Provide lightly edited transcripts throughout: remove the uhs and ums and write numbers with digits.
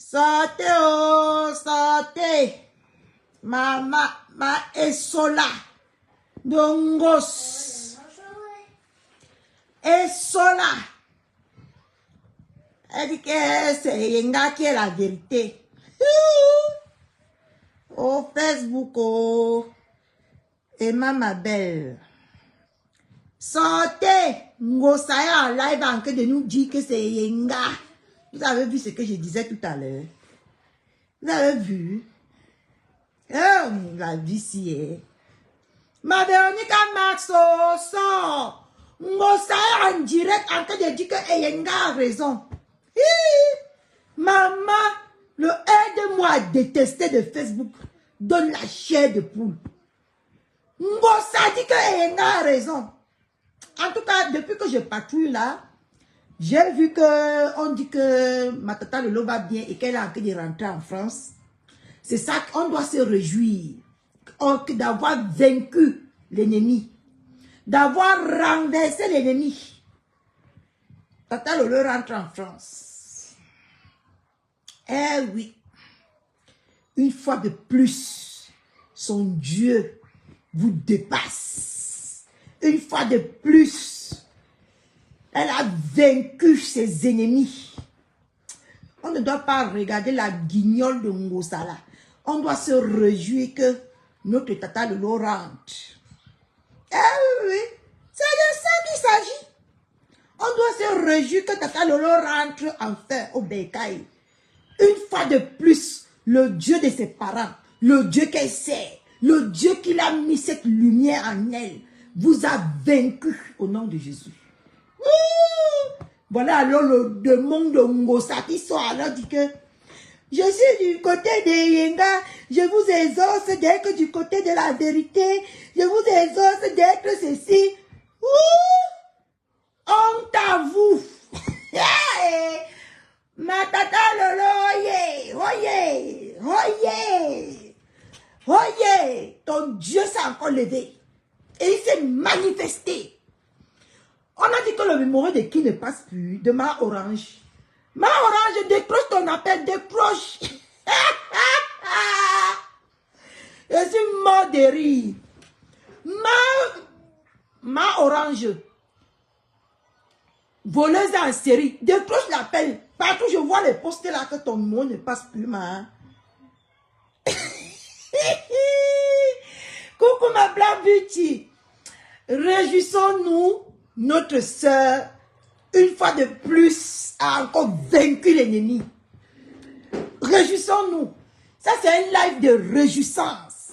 Sortez, oh, sortez. Ma esola. Dongos. Esola. Elle dit que c'est Yenga qui est la vérité. Au Facebook, oh. Emma, ma belle. Sortez. Ngosaya en live en train de nous dire que c'est Yenga. Vous avez vu ce que je disais tout à l'heure? Vous avez vu? Oh, la vie si est. Ma Véronica Maxo sort. Ngosaya en direct en train de dire que Yenga a raison. Maman, le aide-moi à détester de Facebook. Donne la chair de poule. Ngosa dit que Yenga a raison. En tout cas, depuis que je patrouille là, j'ai vu que on dit que ma tata Lolo va bien et qu'elle a envie de rentrer en France. C'est ça qu'on doit se réjouir. D'avoir vaincu l'ennemi. D'avoir renversé l'ennemi. Tata Lolo rentre en France. Eh oui. Une fois de plus, son Dieu vous dépasse. Une fois de plus, elle a vaincu ses ennemis. On ne doit pas regarder la guignole de Ngosala. On doit se réjouir que notre tata Lolo rentre. Eh oui, c'est de ça qu'il s'agit. On doit se réjouir que tata Lolo rentre enfin au Bécaye. Une fois de plus, le Dieu de ses parents, le Dieu qu'elle sait, le Dieu qui a mis cette lumière en elle, vous a vaincu au nom de Jésus. Voilà alors le démon de Ngosa qui sort alors dit que je suis du côté de Yenga, je vous exauce d'être du côté de la vérité, je vous exauce d'être ceci. Honte à vous. Ma tata Lolo, oye, oye, oye, ton Dieu s'est encore levé et il s'est manifesté. On a dit que le numéro de qui ne passe plus, de Ma Orange. Ma Orange, décroche ton appel, décroche. Je suis mort de rire. Ma Orange, voleuse en série, décroche l'appel. Partout je vois les postes là que ton numéro ne passe plus, ma. Coucou ma Black Beauty. Réjouissons-nous. Notre sœur, une fois de plus, a encore vaincu l'ennemi. Réjouissons-nous. Ça, c'est un live de réjouissance.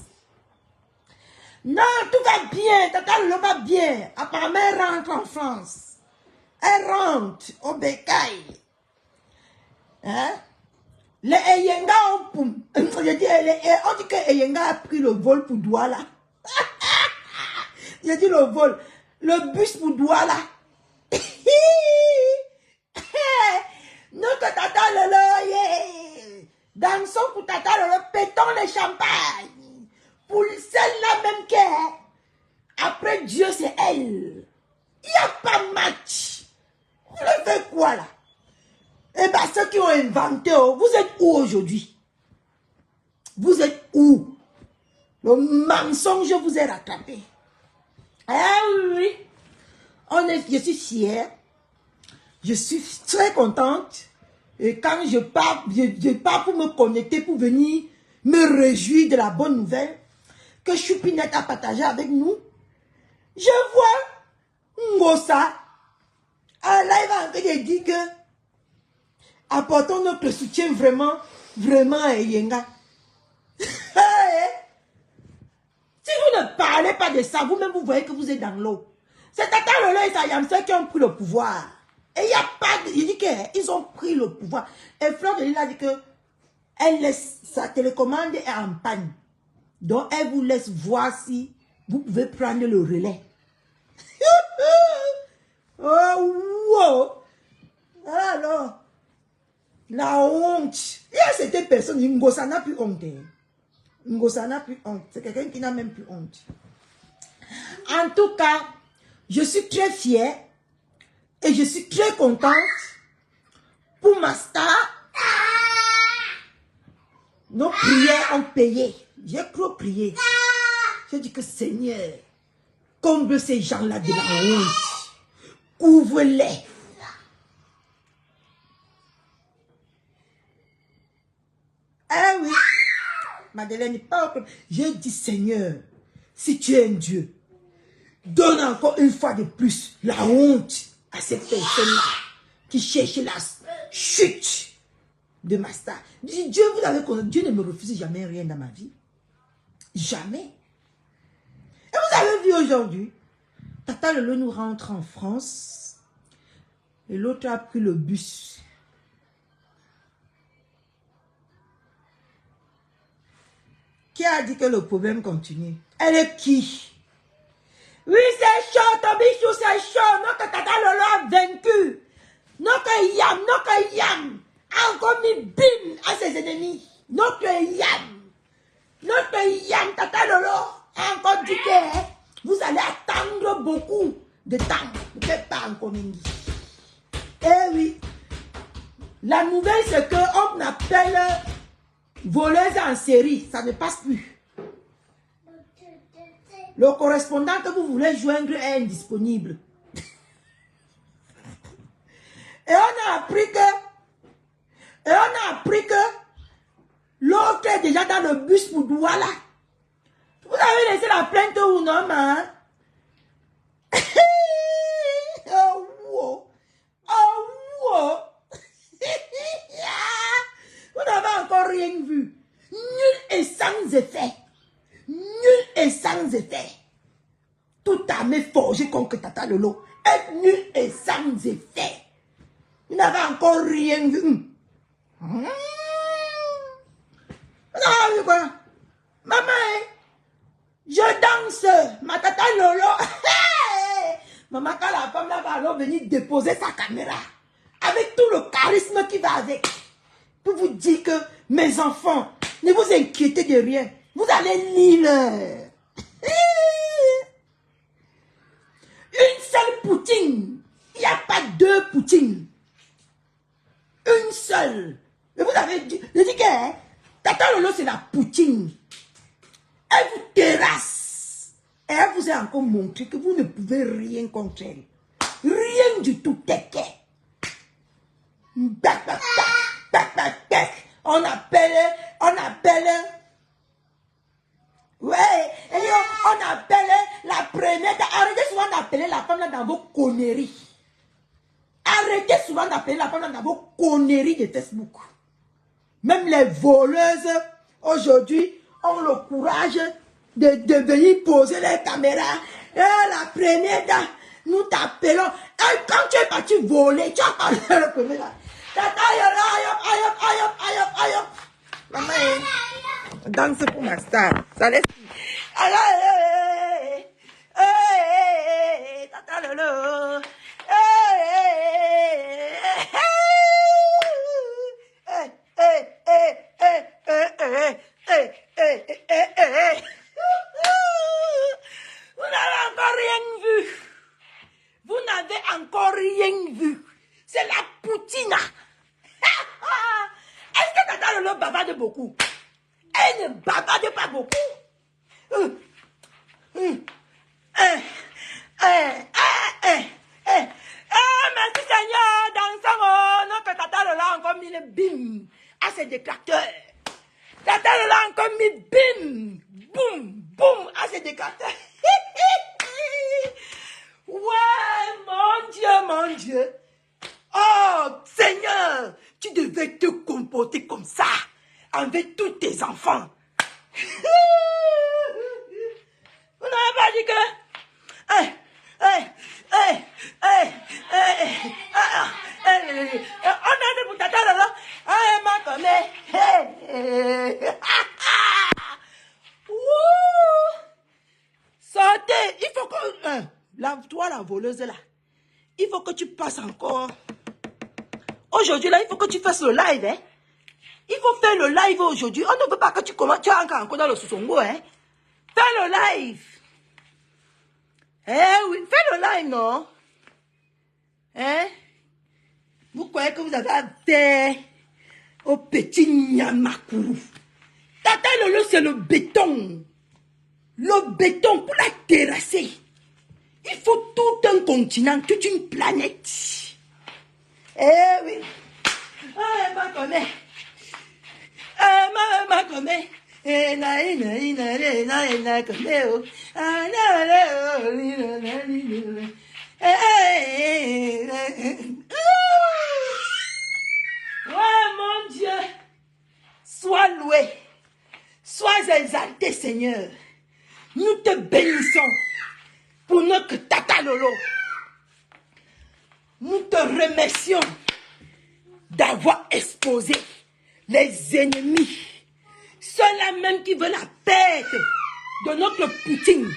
Non, tout va bien. Tata Lolo va bien. Apparemment, elle rentre en France. Elle rentre au Bécaye. Hein? Les Eyenga ont... on dit que Eyenga a pris le vol pour Douala. J'ai dit le vol. Le bus pour Douala. Notre tata Lolo, yeah. Dansons pour tata Lolo, pétons les champagnes. Pour celle-là même qui est. Après Dieu, c'est elle. Il n'y a pas match. Vous le faites quoi là? Eh bien, ceux qui ont inventé, vous êtes où aujourd'hui? Vous êtes où? Le mensonge vous est rattrapé. Ah oui, je suis fière, je suis très contente et quand je pars pour me connecter, pour venir me réjouir de la bonne nouvelle que Choupinette a partagé avec nous, je vois Ngosa en live en train de dire que apportons notre soutien vraiment à Yenga. Si vous ne parlez pas de ça, vous-même, vous voyez que vous êtes dans l'eau. C'est Tata Lolo et sa Yamsa qui ont pris le pouvoir. Et il n'y a pas de... Il dit qu'ils ont pris le pouvoir. Et Fleur de Lille a dit que elle laisse, sa télécommande est en panne. Donc, elle vous laisse voir si vous pouvez prendre le relais. Oh, wow. Alors, la honte. Il y a certaines personnes, Ngosa n'a plus honte. Ngosa n'a plus honte. C'est quelqu'un qui n'a même plus honte. En tout cas, je suis très fière et je suis très contente pour ma star. Nos prières ont payé. J'ai trop prié. J'ai dit que Seigneur, comble ces gens-là de la honte. Couvre-les. Ah oui. Madeleine n'est pas au problème. J'ai dit Seigneur, si tu es un Dieu, donne encore une fois de plus la honte à cette personne-là qui cherche la chute de ma star. Dieu, vous avez connu, Dieu ne me refuse jamais rien dans ma vie. Jamais. Et vous avez vu aujourd'hui, Tata Lolo nous rentre en France et l'autre a pris le bus. Qui a dit que le problème continue? Elle est qui? Oui, c'est chaud, ton bichou, c'est chaud. Non, que Tata Lolo a vaincu. Non, que Yam a encore mis bim à ses ennemis. Non, que Yam, Tata Lolo a encore dit que vous allez attendre beaucoup de temps. Vous ne faites pas encore Mingi. Eh oui. La nouvelle, c'est qu'on appelle voleuse en série. Ça ne passe plus. Le correspondant que vous voulez joindre est indisponible. Et on a appris que l'autre est déjà dans le bus pour Douala. Vous avez laissé la plainte ou non, hein? Oh, wow. Oh, wow. Vous n'avez encore rien vu. Nul et sans effet. Nul et sans effet. Toute armée forgée contre Tata Lolo est nul et sans effet. Vous n'avez encore rien vu. Vous avez vu quoi? Maman, je danse. Ma Tata Lolo. Maman, quand la femme là va alors venir déposer sa caméra, avec tout le charisme qui va avec, pour vous dire que mes enfants, ne vous inquiétez de rien. Vous allez lire. Une seule poutine. Il n'y a pas deux poutines. Une seule. Et vous avez dit, je dis que hein, Tata Lolo c'est la poutine. Elle vous terrasse. Et elle vous a encore montré que vous ne pouvez rien contre elle. Rien du tout. On appelle. Ouais, on appelle la première. Arrêtez souvent d'appeler la femme là dans vos conneries. Arrêtez souvent d'appeler la femme là dans vos conneries de Facebook. Même les voleuses, aujourd'hui, ont le courage de venir poser les caméras. Et la première dame, nous t'appelons. Et quand tu es parti voler, tu as parlé le premier là. Aïe. Maman, danse pour ma star. Ça laisse. Tata Lolo. Vous n'avez encore rien vu. Vous n'avez encore rien vu. C'est la poutine. Est-ce que Tata Lolo bavarde beaucoup? Elle ne bavarde pas beaucoup. Merci Seigneur, dansons. Notre Tata Lolo a encore mis le bim à ses détracteurs. Tata Lolo a encore mis bim, boum à ses détracteurs. Ouais, mon Dieu. Oh, Seigneur, tu devais te comporter comme ça avec tous tes enfants. Vous n'avez pas dit que... on a des boutades là. Sortez. Il faut que... toi, la voleuse là, il faut que tu passes encore. Aujourd'hui là, il faut que tu fasses le live. Hein? Il faut faire le live aujourd'hui. On ne veut pas que tu commences. Tu es encore dans le sous-songo. Hein? Fais le live. Eh oui, fais le live, non? Hein? Vous croyez que vous avez affaire au petit Nyamakourou? Tata Lolo, c'est le béton. Le béton pour la terrasser. Il faut tout un continent, toute une planète. Eh oui. Ah, ma connaît. Ah, ma connaît. Eh, na connaît. Oh. Ah, oh mon Dieu. Sois loué. Sois exalté, Seigneur. Nous te bénissons pour notre Tata Lolo. Nous te remercions d'avoir exposé les ennemis. Ceux-là même qui veulent la perte de notre Poutine.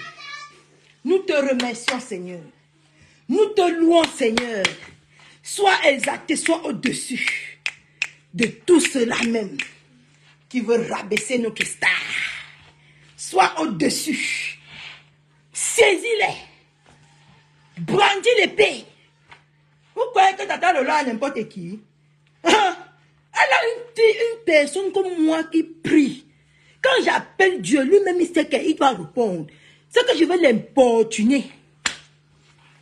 Nous te remercions, Seigneur. Nous te louons, Seigneur. Sois exalté, sois au-dessus de tout cela même qui veut rabaisser notre star. Sois au-dessus. Saisis-les. Brandis l'épée. Vous croyez que Tata Lolo a n'importe qui? Elle a une personne comme moi qui prie. Quand j'appelle Dieu, lui-même il sait qu'il doit répondre. C'est que je vais l'importuner.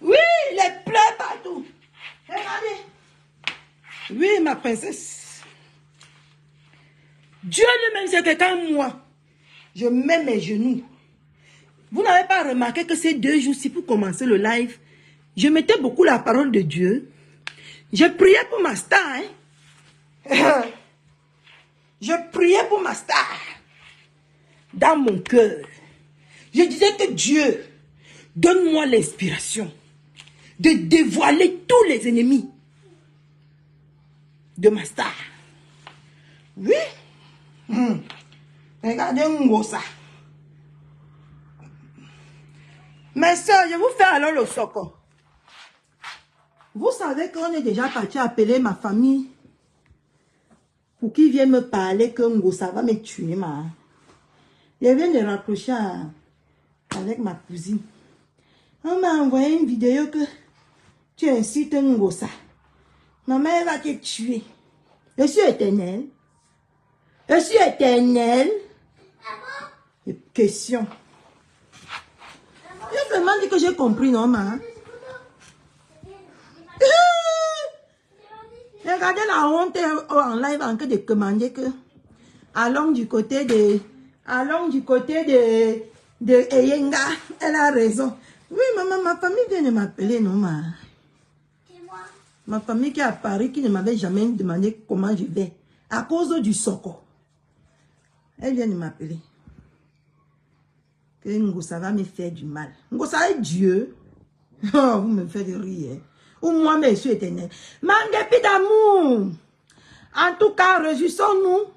Oui, les pleurs partout. Regardez. Oui, ma princesse. Dieu lui-même sait que quand moi, je mets mes genoux. Vous n'avez pas remarqué que ces 2 jours-ci, pour commencer le live, je mettais beaucoup la parole de Dieu. Je priais pour ma star. Hein? Je priais pour ma star. Dans mon cœur. Je disais que Dieu, donne-moi l'inspiration de dévoiler tous les ennemis de ma star. Oui. Regardez Ngosa. Mes soeurs, je vous fais alors le soko. Vous savez qu'on est déjà parti appeler ma famille pour qu'ils viennent me parler que Ngosa va me tuer. Je viens de rapprocher avec ma cousine. On m'a envoyé une vidéo que tu incites Ngosa. Ma mère va te tuer. Je suis éternelle. Je suis éternelle. Question. Je vraiment dit que j'ai compris, non, ma? Regardez la honte en live en train de commander que allons du côté de Eyenga. Elle a raison. Oui, maman, ma famille vient de m'appeler, non, ma? Ma famille qui est à Paris, qui ne m'avait jamais demandé comment je vais. À cause du Soko. Elle vient de m'appeler. Que Ngosa va me faire du mal. Ngosa est Dieu. Oh, vous me faites rire. Ou moi, mais je suis éternel. Mangepi d'amour. En tout cas, réjouissons-nous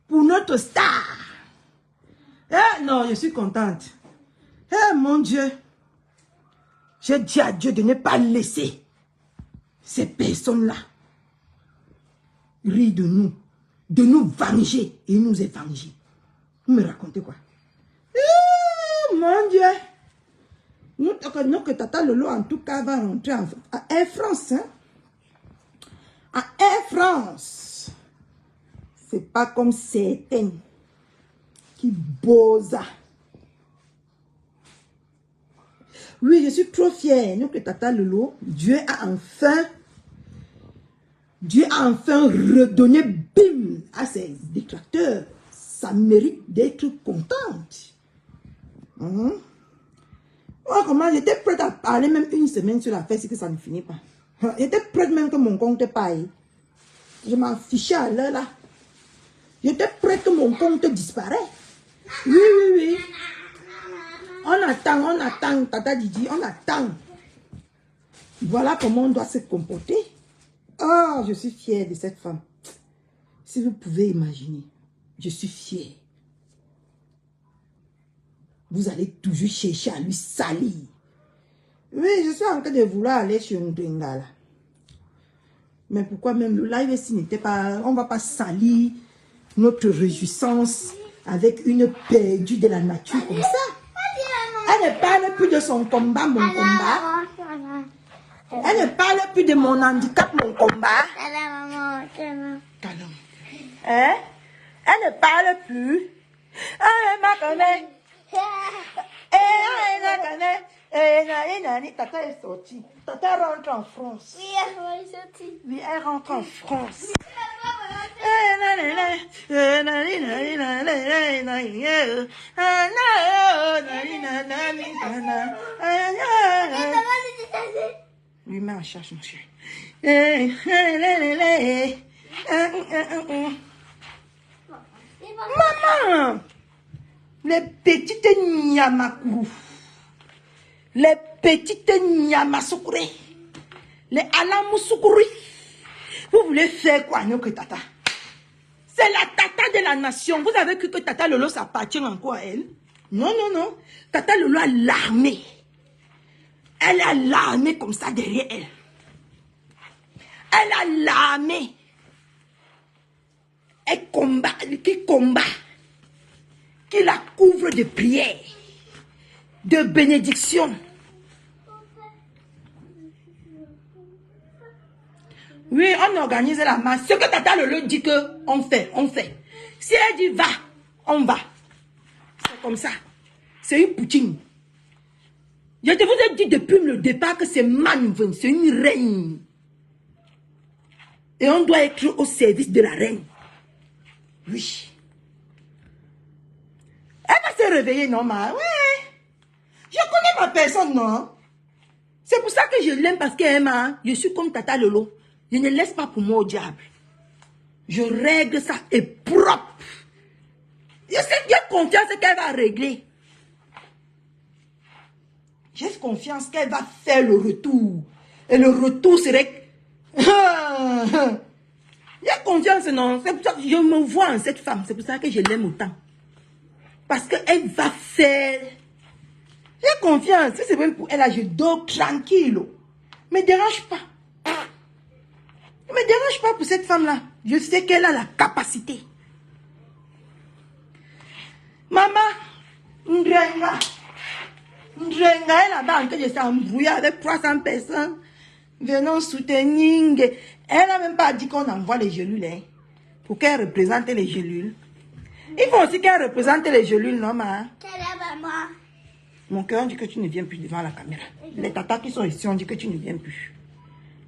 pour notre star. Eh non, je suis contente. Eh mon Dieu. J'ai dit à Dieu de ne pas laisser ces personnes-là rire de nous venger et nous évanger. Vous me racontez quoi? Mon Dieu. Notre Tata Lolo, en tout cas, va rentrer à Air France. Hein? À Air France. C'est pas comme certaines qui bosa. Oui, je suis trop fière. Notre Tata Lolo, Dieu a enfin redonné bim à ses détracteurs. Ça mérite d'être contente. Oh, comment j'étais prête à parler même une semaine sur la fête, c'est que ça ne finit pas. J'étais prête même que mon compte paye. Je m'en fichais à l'heure là. J'étais prête que mon compte disparaisse. Oui. On attend, Tata Didi, on attend. Voilà comment on doit se comporter. Oh, je suis fière de cette femme. Si vous pouvez imaginer, je suis fière. Vous allez toujours chercher à lui salir. Oui, je suis en train de vouloir aller chez Ndengala. Mais pourquoi même le live ici n'était pas... On ne va pas salir notre réjouissance avec une perdue de la nature comme ça. Elle ne parle plus de son combat, mon combat. Elle ne parle plus de mon handicap, mon combat. Calme. Hein? Elle ne parle plus. Elle m'a connaît. Tata est sortie. Tata rentre en France. Oui, elle est sortie. Oui, elle rentre en France. Lui met en charge, mon chéri. Maman, les petites Nyamakourou, les petites Nyamasoukouré, les Alamoussoukouri, vous voulez faire quoi, que Tata? C'est la Tata de la nation. Vous avez cru que Tata Lolo s'appartient encore à elle? Non, non, non. Tata Lolo a l'armée. Elle a l'armée comme ça derrière elle. Elle a l'armée. Elle combat, qui la couvre de prières, de bénédictions. Oui, on organise la marche. Ce que Tata Lolo dit que on fait. Si elle dit va, on va. C'est comme ça. C'est une poutine. Je te vous ai dit depuis le départ que c'est Manven, c'est une reine. Et on doit être au service de la reine. Oui. Elle va se réveiller, non, ma? Ouais. Je connais ma personne, non? C'est pour ça que je l'aime, parce qu'elle je suis comme Tata Lolo. Je ne laisse pas pour moi au diable. Je règle ça et propre. J'ai confiance qu'elle va régler. J'ai confiance qu'elle va faire le retour. Et le retour serait... J'ai confiance, non? C'est pour ça que je me vois en cette femme. C'est pour ça que je l'aime autant. Parce qu'elle va faire... J'ai confiance. Si c'est même pour elle, je dors tranquille. Ne me dérange pas. Ne me dérange pas pour cette femme-là. Je sais qu'elle a la capacité. Maman, Ndrenga est là-bas en train de s'embrouiller avec 300 personnes. Venons soutenir. Elle n'a même pas dit qu'on envoie les gélules. Hein, pour qu'elle représente les gélules. Il faut aussi qu'elle représente les gélules, non, ma? Mon cœur, on dit que tu ne viens plus devant la caméra. Les tatas qui sont ici, on dit que tu ne viens plus.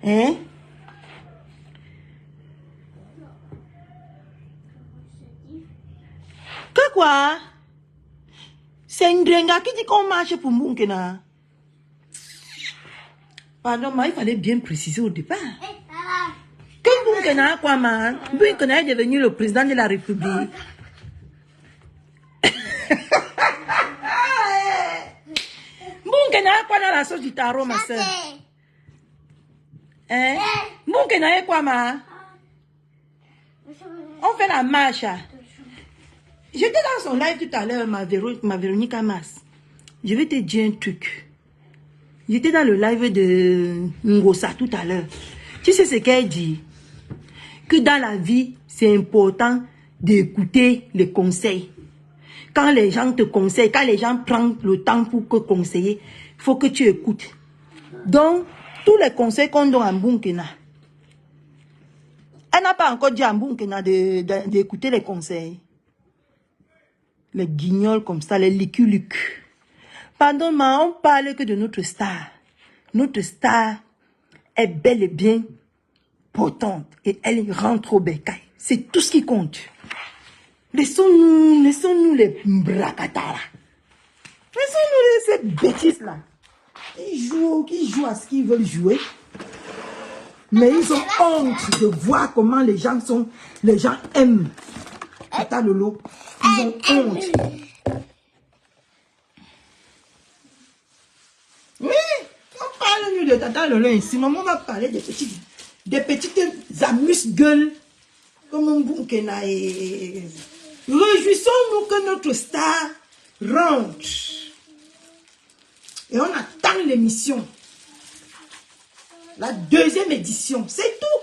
Hein? Que quoi? C'est Ndrenga qui dit qu'on marche pour Mbunkena. Pardon, mais il fallait bien préciser au départ. Que Mbunkena quoi, man? Mbunkena est devenu le président de la République. Mbunkena quoi dans la sauce du tarot, ma soeur? Hein? Mbunkena est quoi, ma? On fait la marche. J'étais dans son live tout à l'heure, ma Véronique Amas. Je vais te dire un truc. J'étais dans le live de Ngosa tout à l'heure. Tu sais ce qu'elle dit? Que dans la vie, c'est important d'écouter les conseils. Quand les gens te conseillent, quand les gens prennent le temps pour te conseiller, il faut que tu écoutes. Donc, tous les conseils qu'on donne à Mbunkena, elle n'a pas encore dit à Mbunkena d'écouter les conseils. Les guignols comme ça, les liculucs. Pardon, mais on parle que de notre star. Notre star est bel et bien potente et elle rentre au bécail. C'est tout ce qui compte. Laissons-nous les bracatara. Laissons-nous ces bêtises-là. Ils jouent à ce qu'ils veulent jouer. Mais ils ont honte de voir comment les gens aiment Tata Lolo. Ils ont honte. Oui, on parle de Tata Lolo ici. Maman va parler des petites amuse-gueules comme Mbunkena. Réjouissons-nous que notre star rentre. Et on attend l'émission. La deuxième édition. C'est tout.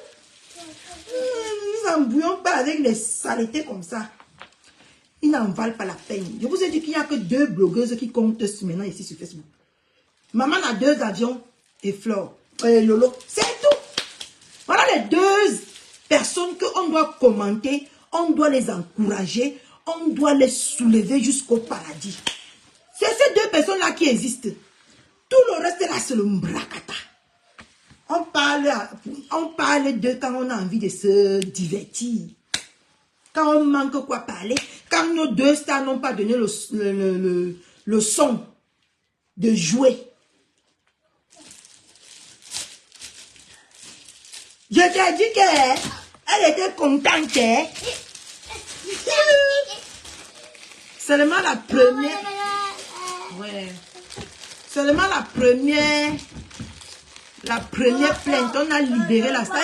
Nous n'embrouillons pas avec les saletés comme ça. Ils n'en valent pas la peine. Je vous ai dit qu'il n'y a que 2 blogueuses qui comptent maintenant ici sur Facebook. Maman a 2 avions et Flore. Lolo. C'est tout. Voilà les 2 personnes qu'on doit commenter. on doit les encourager, on doit les soulever jusqu'au paradis. C'est ces deux personnes-là qui existent. Tout le reste là, c'est le mbrakata. On parle d'eux quand on a envie de se divertir. Quand on manque quoi parler. Quand nos deux stars n'ont pas donné le son de jouer. Je t'ai dit qu'elle était contente. Hein? Seulement la première. Ouais. Seulement la première plainte, on a libéré la star.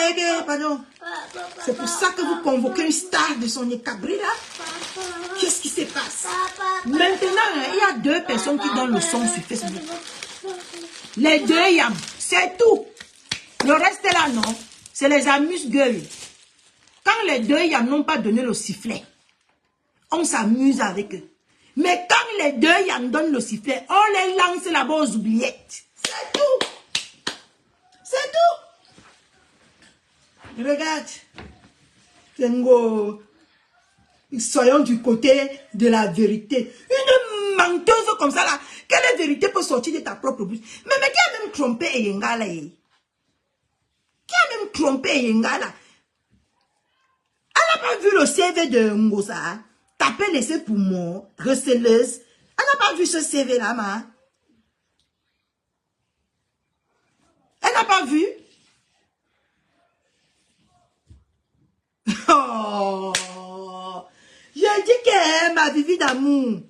Pardon. C'est pour ça que vous convoquez une star de son écabri là. Qu'est-ce qui se passe? Maintenant, il y a deux personnes qui donnent le son sur Facebook. Les deux yam, c'est tout. Le reste là, non. C'est les amuse-gueules. Quand les deux yam n'ont pas donné le sifflet, on s'amuse avec eux. Mais quand les deux yam donnent le sifflet, on les lance là-bas aux oubliettes. C'est tout. C'est tout. Regarde. Soyons du côté de la vérité. Une menteuse comme ça là. Quelle vérité peut sortir de ta propre bouche? Mais qui a même trompé Eyenga là? Qui a même trompé Eyenga là? Elle n'a pas vu le CV de Ngosa. Taper laissé pour moi. Receleuse. Elle n'a pas vu ce CV là, ma. Elle n'a pas vu. Oh. Je dis que ma Vivi d'amour.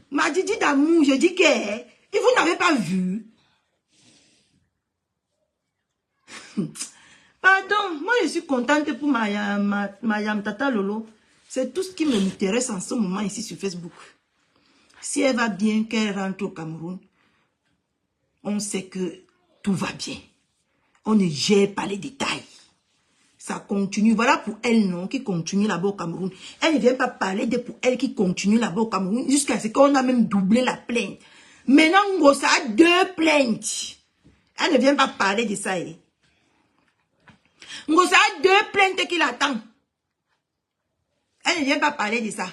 Ma Didi d'amour, je dis que vous n'avez pas vu. Pardon, moi je suis contente pour Mayam Tata Lolo. C'est tout ce qui m'intéresse en ce moment ici sur Facebook. Si elle va bien, qu'elle rentre au Cameroun, on sait que tout va bien. On ne gère pas les détails. Ça continue. Voilà pour elle, non, qui continue là-bas au Cameroun. Elle ne vient pas parler de pour elle qui continue là-bas au Cameroun jusqu'à ce qu'on a même doublé la plainte. Maintenant, Ngosa a 2 plaintes. Elle ne vient pas parler de ça. Ngosa a 2 plaintes qui l'attendent. Elle ne vient pas parler de ça.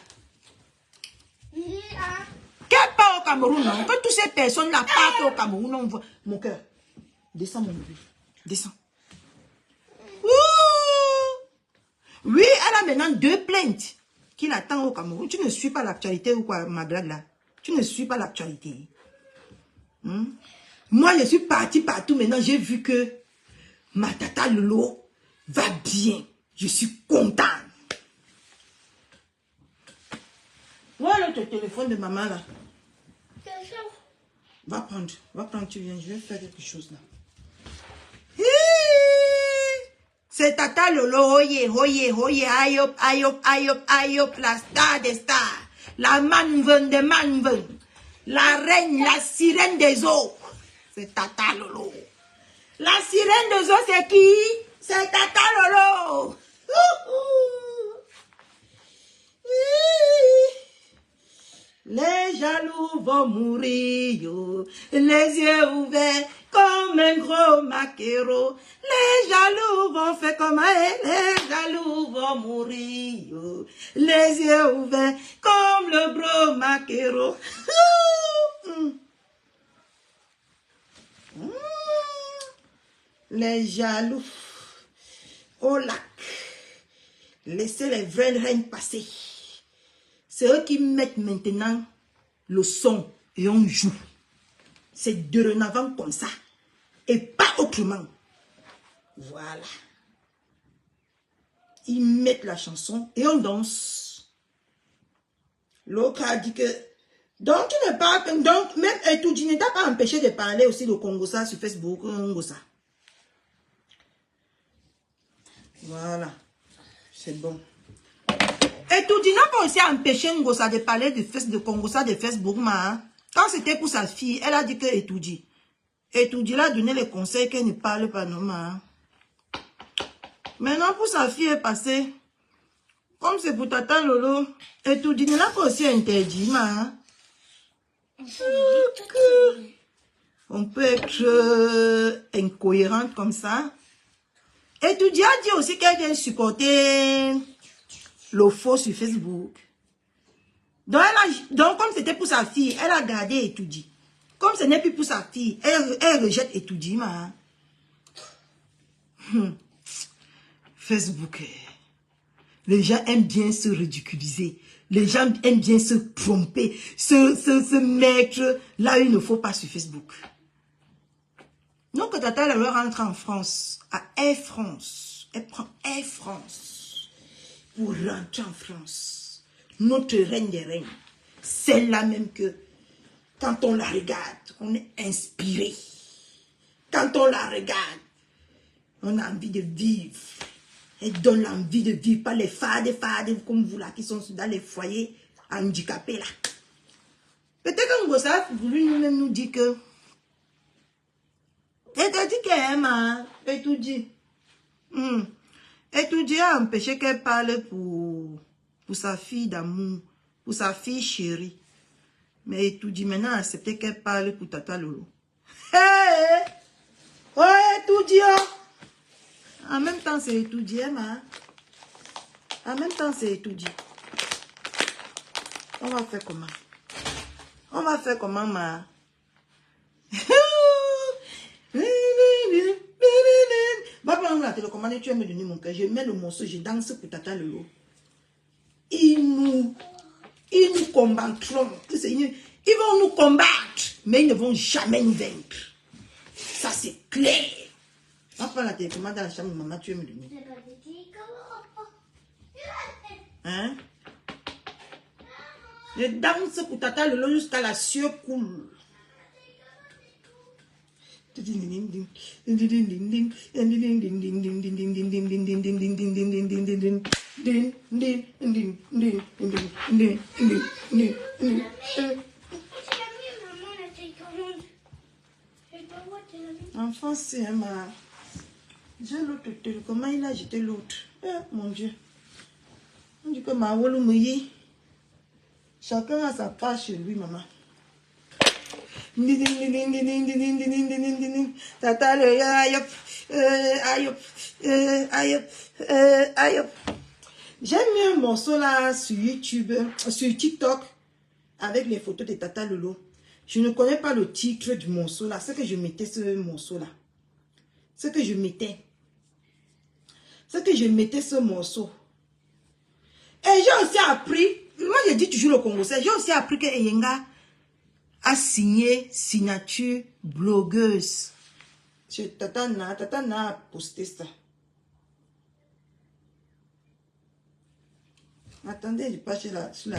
Qu'elle part au Cameroun, non? Que toutes ces personnes-là partent au Cameroun, on voit. Mon cœur, descends mon bébé. Descends. Ouh! Oui, elle a maintenant 2 plaintes qui l'attendent au Cameroun. Tu ne suis pas l'actualité ou quoi, ma blague là? Tu ne suis pas l'actualité. Moi, je suis partie partout. Maintenant, j'ai vu que ma tata Lolo va bien. Je suis contente. Voilà le téléphone de maman là. Va prendre, tu viens. Je vais faire quelque chose là. C'est tata Lolo, oye, ayop, la star des stars, la manven de manven, la reine, la sirène des eaux. C'est tata Lolo. La sirène des eaux, c'est qui? C'est tata Lolo. Les jaloux vont mourir, yo. Les yeux ouverts comme un gros maquereau. Les jaloux vont faire comme les jaloux vont mourir, yo. Les yeux ouverts comme le gros maquereau. Les jaloux au lac. Laissez les vraies reines passer. C'est eux qui mettent maintenant le son et on joue. C'est dorénavant comme ça. Et pas autrement. Voilà. Ils mettent la chanson et on danse. L'autre a dit que... Donc, tu ne parles pas... Donc, même Etoudi ne t'a pas empêché de parler aussi de Congosa sur Facebook. Congosa. Voilà. C'est bon. Etoudi n'a pas aussi empêché Ngosa de parler de Congosa de Facebook, ma. Quand c'était pour sa fille, elle a dit que Etoudi l'a donné les conseils qu'elle ne parle pas, non, ma. Maintenant, pour sa fille est passée. Comme c'est pour Tata Lolo, Etoudi ne l'a pas aussi interdit, ma. On peut être incohérente comme ça. Etoudi a dit aussi qu'elle vient supporter le faux sur Facebook. Donc, comme c'était pour sa fille, elle a gardé et tout dit. Comme ce n'est plus pour sa fille, elle rejette et tout dit. Facebook. Les gens aiment bien se ridiculiser. Les gens aiment bien se tromper, se mettre là où il ne faut pas sur Facebook. Donc, Tata Lolo rentre en France, à Air France. Elle prend Air France pour rentrer en France. Notre reine des reines. Celle-là même que, quand on la regarde, on est inspiré. Quand on la regarde, on a envie de vivre. Elle donne l'envie de vivre, pas les fades comme vous là, qui sont dans les foyers handicapés là. Peut-être que Ngossa voulu nous-mêmes nous dire que elle t'a dit qu'elle aime, hein, et tout dit. Et tout dit a empêché qu'elle parle pour sa fille d'amour, pour sa fille chérie. Mais et tout dit maintenant a accepté qu'elle parle pour Tata Lolo. Hey! Ouais, tout dit, oh! En même temps, c'est étudié, hein. En même temps, c'est étudié. On va faire comment? On va faire comment, ma? Va prendre la télécommande, tu vas me donner mon cœur. Je mets le morceau, je danse pour Tata Lolo. Ils nous combattront. Ils vont nous combattre, mais ils ne vont jamais nous vaincre. Ça, c'est clair. Va prendre la télécommande dans la chambre de maman, tu vas me donner. Hein? Je danse pour Tata Lolo jusqu'à la sueur coule. Enfant, c'est ma... J'ai l'autre télé. Comment il a jeté l'autre? Mon Dieu. On dit que ma wolo mouillé. Chacun a sa part chez lui, maman. Tata le ayop. Ayop. J'ai mis un morceau là sur YouTube, sur TikTok, avec les photos de Tata Lolo. Je ne connais pas le titre du morceau là. C'est que je mettais ce morceau là. C'est que je mettais ce morceau. Et j'ai aussi appris, moi je dis toujours le Congolais, j'ai aussi appris que Eyenga a signé signature blogueuse. Tata Na a posté ça. Attendez, je passe sur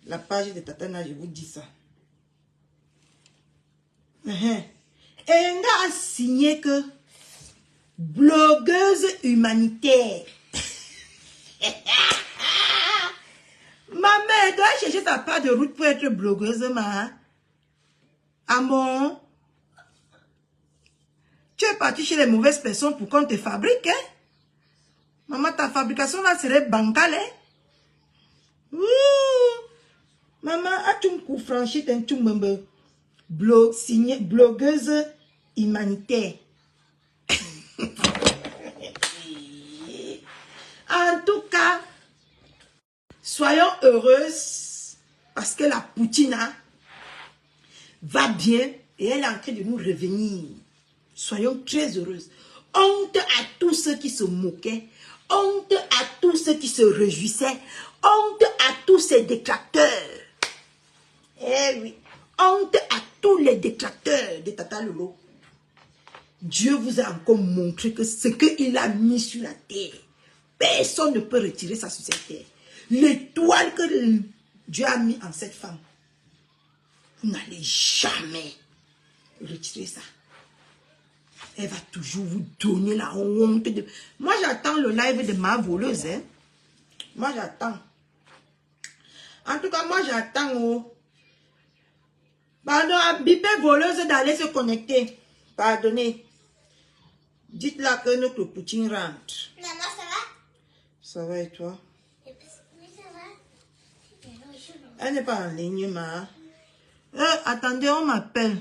la page de Tata Na, je vous dis ça. Eyenga a signé que blogueuse humanitaire. Ma mère doit chercher ta part de route pour être blogueuse, ma. Ah bon? Tu es parti chez les mauvaises personnes pour qu'on te fabrique, hein? Maman, ta fabrication là serait bancale, hein? Ouh! Maman, as-tu un coup franchi d'un tout membre? Signé blogueuse humanitaire. En tout cas, soyons heureuses parce que la Poutine va bien et elle est en train de nous revenir. Soyons très heureuses. Honte à tous ceux qui se moquaient. Honte à tous ceux qui se réjouissaient. Honte à tous ces détracteurs. Eh oui. Honte à tous les détracteurs de Tata Lolo. Dieu vous a encore montré que ce qu'il a mis sur la terre, personne ne peut retirer ça sur cette terre. L'étoile que Dieu a mis en cette femme, vous n'allez jamais retirer ça. Elle va toujours vous donner la honte. Moi, j'attends le live de ma voleuse. Hein. Moi, j'attends. En tout cas, moi, j'attends. Oh. Pardon, bipé voleuse d'aller se connecter. Pardonnez. Dites-la que notre Poutine rentre. Maman, ça va? Ça va et toi? Oui, ça va. Elle n'est pas en ligne, ma. Attendez, on m'appelle.